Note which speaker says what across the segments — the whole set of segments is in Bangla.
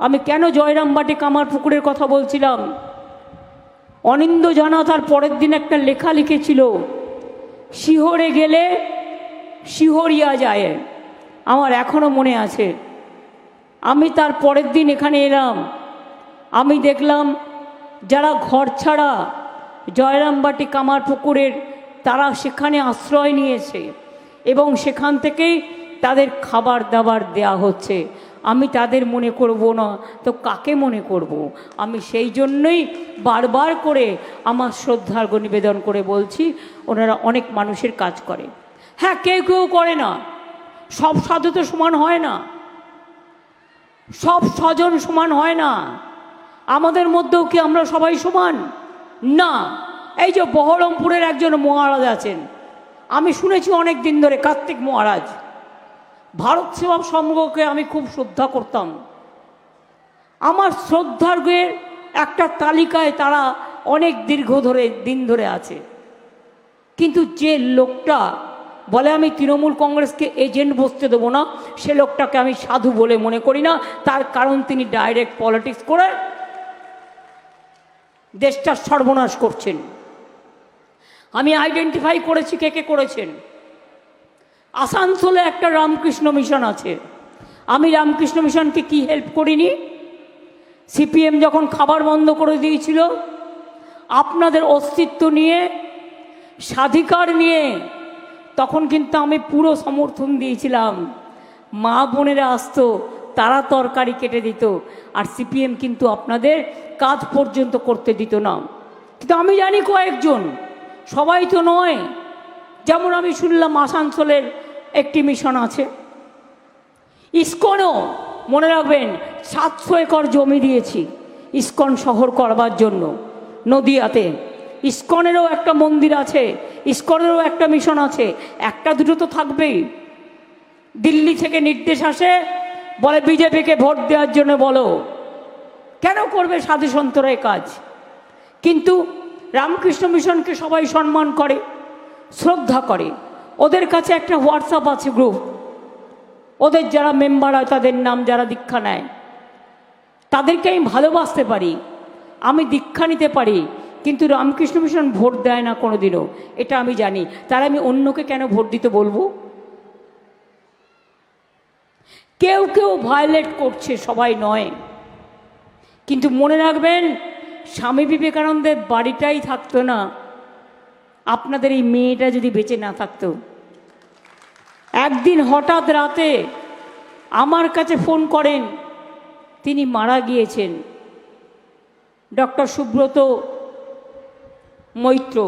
Speaker 1: আমি কেন জয়রামবাটি কামারপুকুরের কথা বলছিলাম, অনিন্দ জানা তার পরের দিন একটা লেখা লিখেছিল, শিহরে গেলে শিহরিয়া যায়। আমার এখনো মনে আছে। আমি তার পরের দিন এখানে এলাম, আমি দেখলাম যারা ঘর ছাড়া জয়রামবাটি কামারপুকুরের, তারা সেখানে আশ্রয় নিয়েছে এবং সেখান থেকেই তাদের খাবার দাবার দেয়া হচ্ছে। আমি তাদের মনে করব না তো কাকে মনে করব? আমি সেই জন্যই বারবার করে আমার শ্রদ্ধার্ঘ নিবেদন করে বলছি, ওনারা অনেক মানুষের কাজ করে। হ্যাঁ, কেউ কেউ করে না, সব সাধু তো সমান হয় না, সব স্বজন সমান হয় না। আমাদের মধ্যেও কি আমরা সবাই সমান? না। এই যে বহরমপুরের একজন মহারাজ আছেন, আমি শুনেছি অনেক দিন ধরে, কার্তিক মহারাজ। ভারত সেবা সংঘকে আমি খুব শ্রদ্ধা করতাম। আমার শ্রদ্ধার্ঘের একটা তালিকায় তারা অনেক দিন ধরে আছে। কিন্তু যে লোকটা বলে আমি তৃণমূল কংগ্রেসকে এজেন্ট বসতে দেবো না, সে লোকটাকে আমি সাধু বলে মনে করি না। তার কারণ তিনি ডাইরেক্ট পলিটিক্স করে দেশটার সর্বনাশ করছেন। আমি আইডেন্টিফাই করেছি কে কে করেছেন। আসানসোলে একটা রামকৃষ্ণ মিশন আছে। আমি রামকৃষ্ণ মিশনকে কি হেল্প করিনি? সিপিএম যখন খাবার বন্ধ করে দিয়েছিল, আপনাদের অস্তিত্ব নিয়ে, স্বাধিকার নিয়ে, তখন কিন্তু আমি পুরো সমর্থন দিয়েছিলাম। মা বোনেরা আসতো, তারা তরকারি কেটে দিত, আর সিপিএম কিন্তু আপনাদের কাজ পর্যন্ত করতে দিত না। কিন্তু আমি জানি কয়েকজন, সবাই তো নয়। যেমন আমি শুনলাম আসানসোলের একটি মিশন আছে। ইস্কনও মনে রাখবেন 700 একর জমি দিয়েছি ইস্কন শহর করবার জন্য নদিয়াতে। ইস্কনেরও একটা মন্দির আছে, ইস্কনেরও একটা মিশন আছে। একটা দুটো তো থাকবেই। দিল্লি থেকে নির্দেশ আসে, বলে বিজেপিকে ভোট দেওয়ার জন্য বলো। কেন করবে সাধু সন্তরা এই কাজ? কিন্তু রামকৃষ্ণ মিশনকে সবাই সম্মান করে, শ্রদ্ধা করে। ওদের কাছে একটা হোয়াটসঅ্যাপ আছে গ্রুপ, ওদের যারা মেম্বার হয় তাদের নাম যারা দীক্ষা নেয়, তাদেরকে আমি ভালোবাসতে পারি, আমি দীক্ষা নিতে পারি। কিন্তু রামকৃষ্ণ মিশন ভোট দেয় না কোনোদিনও, এটা আমি জানি। তারা আমি অন্যকে কেন ভোট দিতে বলবো? কেউ কেউ ভায়োলেট করছে, সবাই নয়। কিন্তু মনে রাখবেন, স্বামী বিবেকানন্দের বাড়িটাই থাকতো না, আপনাদের এই মেয়েটা যদি বেঁচে না থাকতো। একদিন হঠাৎ রাতে আমার কাছে ফোন করেন, তিনি মারা গিয়েছেন। ডক্টর সুব্রত মৈত্র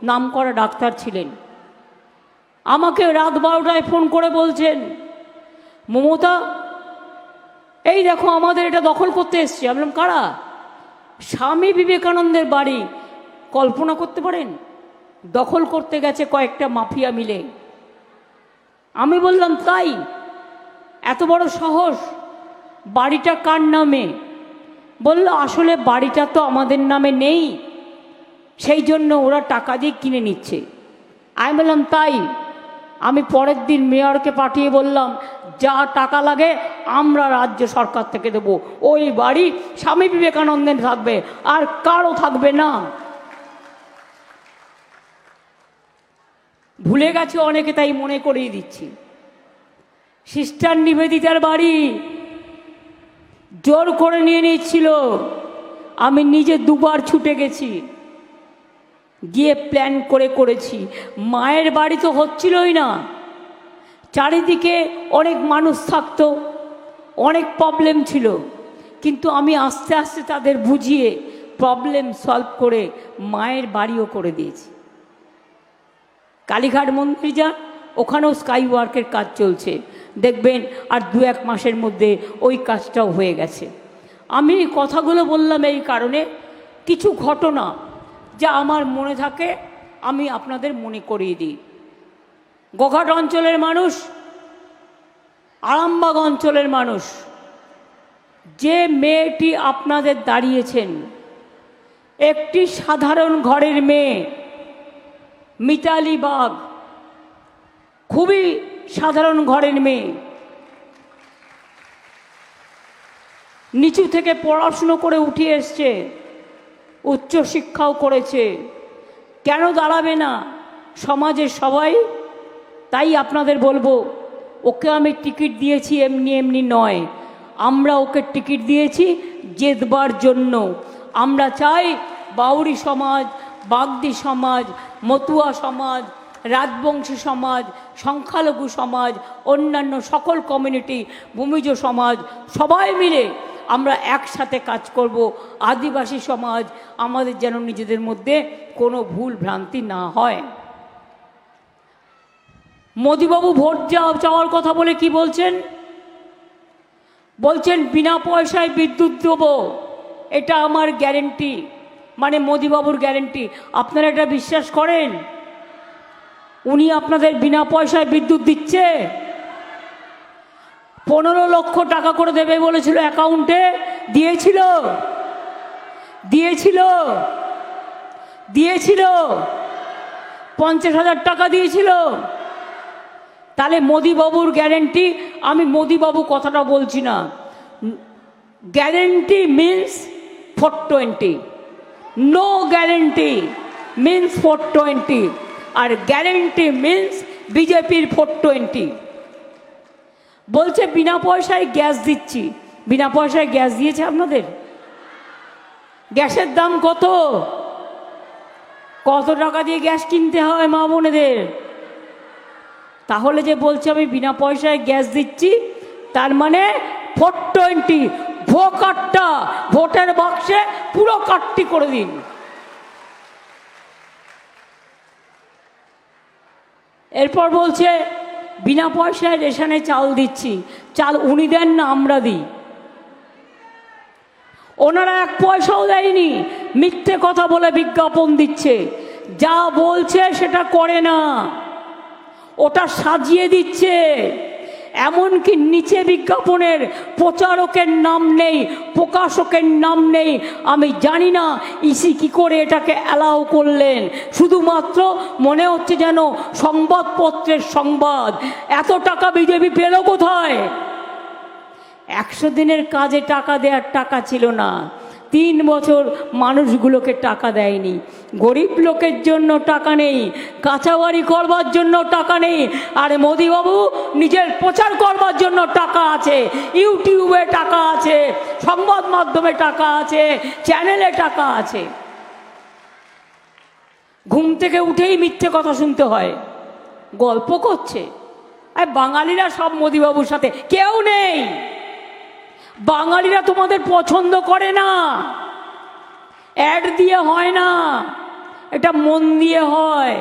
Speaker 1: নামকরা ডাক্তার ছিলেন। আমাকে রাত 12টায় ফোন করে বলছেন, মমতা এই দেখো আমাদের এটা দখল করতে এসছে। আমি বললাম কারা? স্বামী বিবেকানন্দের বাড়ি। কল্পনা করতে পারেন? দখল করতে গেছে কয়েকটা মাফিয়া মিলে। আমি বললাম তাই? এত বড় সাহস? বাড়িটা কার নামে? বলল আসলে বাড়িটা তো আমাদের নামে নেই, সেই জন্য ওরা টাকা দিয়ে কিনে নিচ্ছে। আমি বললাম তাই? আমি পরের দিন মেয়রকে পাঠিয়ে বললাম, যা টাকা লাগে আমরা রাজ্য সরকার থেকে দেব, ওই বাড়ি স্বামী বিবেকানন্দের থাকবে, আর কারও থাকবে না। ভুলে গেছে অনেকে, তাই মনে করিয়ে দিচ্ছি। সিস্টার নিবেদিতার বাড়ি জোর করে নিয়ে নিচ্ছিল। আমি নিজে 2বার ছুটে গেছি, গিয়ে প্ল্যান করেছি। মায়ের বাড়ি তো হচ্ছিলই না, চারিদিকে অনেক মানুষ থাকতো, অনেক প্রবলেম ছিল। কিন্তু আমি আস্তে আস্তে তাদের বুঝিয়ে প্রবলেম সলভ করে মায়ের বাড়িও করে দিয়েছি। কালীঘাট মন্দির যান, ওখানেও স্কাই ওয়ার্কের কাজ চলছে, দেখবেন আর 2-1 মাসের মধ্যে ওই কাজটাও হয়ে গেছে। আমি এই কথাগুলো বললাম এই কারণে, কিছু ঘটনা যা আমার মনে থাকে আমি আপনাদের মনে করিয়ে দিই। গোঘাট অঞ্চলের মানুষ, আরামবাগ অঞ্চলের মানুষ, যে মেয়েটি আপনাদের দাঁড়িয়েছেন একটি সাধারণ ঘরের মেয়ে, মিতালি বাগ, খুবই সাধারণ ঘরের মেয়ে। নিচু থেকে পড়াশুনো করে উঠে এসছে, উচ্চশিক্ষাও করেছে, কেন দাঁড়াবে না সমাজের সবাই? তাই আপনাদের বলবো, ওকে আমি টিকিট দিয়েছি এমনি এমনি নয়, আমরা ওকে টিকিট দিয়েছি জেতবার জন্য। আমরা চাই বাউরি সমাজ, বাগদি সমাজ, মতুয়া সমাজ, রাজবংশী সমাজ, সংখ্যালঘু সমাজ, অন্যান্য সকল কমিউনিটি, ভূমিজ সমাজ, সবাই মিলে আমরা একসাথে কাজ করব। আদিবাসী সমাজ আমাদের যেন নিজেদের মধ্যে কোনো ভুল ভ্রান্তি না হয়। মোদিবাবু ভোট চাওয়ার কথা বলে কি বলছেন? বলছেন বিনা পয়সায় বিদ্যুৎ দেবো, এটা আমার গ্যারেন্টি, মানে মোদিবাবুর গ্যারেন্টি। আপনারা এটা বিশ্বাস করেন? উনি আপনাদের বিনা পয়সায় বিদ্যুৎ দিচ্ছে? 15 লক্ষ টাকা করে দেবে বলেছিল, অ্যাকাউন্টে দিয়েছিল? দিয়েছিল? দিয়েছিল? 50,000 টাকা দিয়েছিল। তাহলে মোদিবাবুর গ্যারেন্টি, আমি মোদিবাবু কথাটা বলছি না, guarantee means 420, no guarantee means 420, আর গ্যারেন্টি মিন্স বিজেপির 420। বলছে বিনা পয়সায় গ্যাস দিচ্ছি। বিনা পয়সায় গ্যাস দিয়েছে আপনাদের? গ্যাসের দাম কত? কত টাকা দিয়ে গ্যাস কিনতে হয় মা বোনেদের? তাহলে যে বলছে আমি বিনা পয়সায় গ্যাস দিচ্ছি, তার মানে 420 ভো কাটটা, ভোটের বাক্সে পুরো কাটটি করে দিন। এরপর বলছে বিনা পয়সায় রেশনে চাল দিচ্ছি। চাল উনি দেন না, আমরা দিই। ওনারা 1 পয়সাও দেয়নি, মিথ্যে কথা বলে বিজ্ঞাপন দিচ্ছে, যা বলছে সেটা করে না, ওটা সাজিয়ে দিচ্ছে। এমনকি নিচে বিজ্ঞাপনের প্রচারকের নাম নেই, প্রকাশকের নাম নেই। আমি জানি না ইসি কি করে এটাকে অ্যালাউ করলেন। শুধুমাত্র মনে হচ্ছে যেন সংবাদপত্রের সংবাদ। এত টাকা বিজেপি পেল কোথায়? 100 দিনের কাজে টাকা দেওয়ার টাকা ছিল না, 3 বছর মানুষগুলোকে টাকা দেয়নি। গরিব লোকের জন্য টাকা নেই, কাঁচা বাড়ি করবার জন্য টাকা নেই। আর মোদিবাবু নিজের প্রচার করবার জন্য টাকা আছে, ইউটিউবে টাকা আছে, সংবাদ মাধ্যমে টাকা আছে, চ্যানেলে টাকা আছে। ঘুম থেকে উঠেই মিথ্যে কথা শুনতে হয়, গল্প করছে। আর বাঙালিরা সব মোদিবাবুর সাথে, কেউ নেই। বাঙালিরা তোমাদের পছন্দ করে না, অ্যাড দিয়ে হয় না, এটা মন দিয়ে হয়।